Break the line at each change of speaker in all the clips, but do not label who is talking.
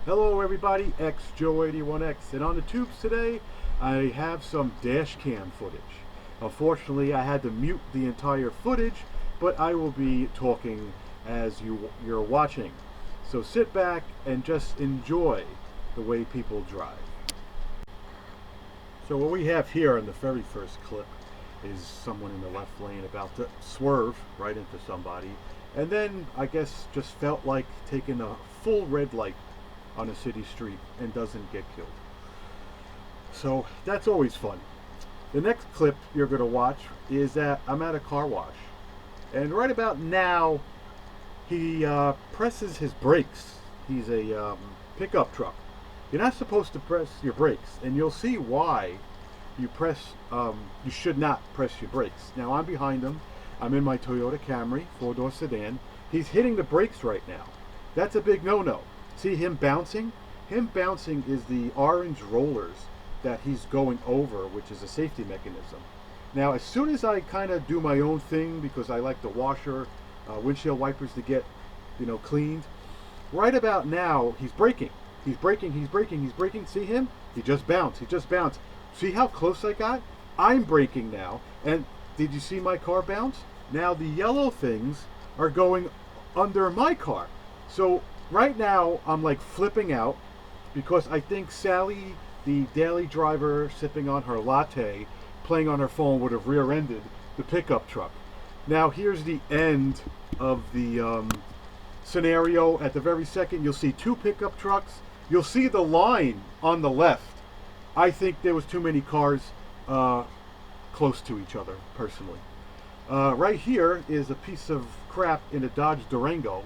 Hello everybody, XJoe81X, and on the tubes today I have some dash cam footage. Unfortunately I had to mute the entire footage, but I will be talking as you're watching. So sit back and just enjoy the way people drive. So what we have here in the very first clip is someone in the left lane about to swerve right into somebody, and then I guess just felt like taking a full red light on a city street and doesn't get killed. So that's always fun. The next clip you're going to watch is that I'm at a car wash, and right about now he presses his brakes. He's a pickup truck. You're not supposed to press your brakes, and you'll see why you should not press your brakes. Now I'm behind him. I'm in my Toyota Camry 4-door sedan. He's hitting the brakes right now. That's a big no-no. See him bouncing? Him bouncing is the orange rollers that he's going over, which is a safety mechanism. Now, as soon as I kind of do my own thing, because I like the washer, windshield wipers to get, cleaned, right about now, he's braking. He's braking, he's braking, he's braking. See him? He just bounced, he just bounced. See how close I got? I'm braking now. And did you see my car bounce? Now the yellow things are going under my car. So right now, I'm like flipping out because I think Sally, the daily driver, sipping on her latte, playing on her phone, would have rear-ended the pickup truck. Now, here's the end of the scenario. At the very second, you'll see two pickup trucks. You'll see the line on the left. I think there was too many cars close to each other, personally. Right here is a piece of crap in a Dodge Durango,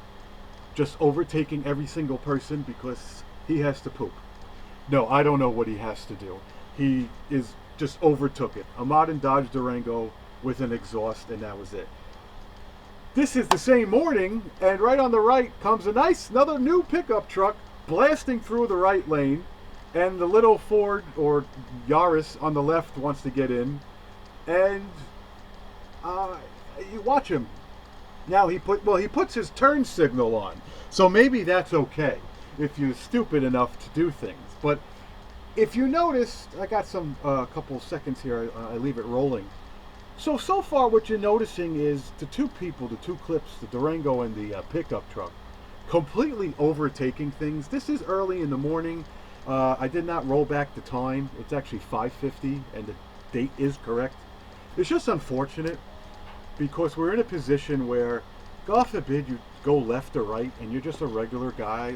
just overtaking every single person because he has to poop. No, I don't know what he has to do. He is just overtook it. A modern Dodge Durango with an exhaust, and that was it. This is the same morning, and right on the right comes another new pickup truck blasting through the right lane, and the little Ford or Yaris on the left wants to get in, and you watch him. Now he puts his turn signal on, so maybe that's okay if you're stupid enough to do things. But if you notice, I got some couple seconds here. I leave it rolling. So far, what you're noticing is the two clips, the Durango and the pickup truck, completely overtaking things. This is early in the morning. I did not roll back the time. It's actually 5:50, and the date is correct. It's just unfortunate, because we're in a position where, God forbid, you go left or right and you're just a regular guy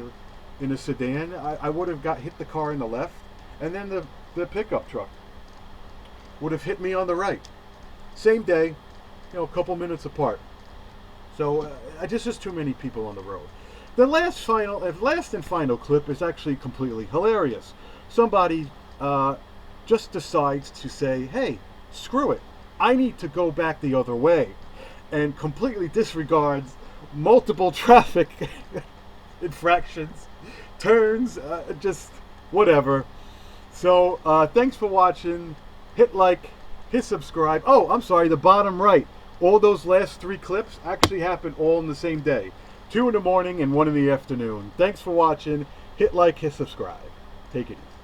in a sedan. I would have hit the car in the left, and then the pickup truck would have hit me on the right. Same day, a couple minutes apart. So just too many people on the road. The last and final clip is actually completely hilarious. Somebody just decides to say, hey, screw it, I need to go back the other way, and completely disregards multiple traffic infractions, turns, just whatever. So thanks for watching. Hit like, hit subscribe. Oh, I'm sorry, the bottom right. All those last three clips actually happened all in the same day. 2 in the morning and 1 in the afternoon. Thanks for watching. Hit like, hit subscribe. Take it easy.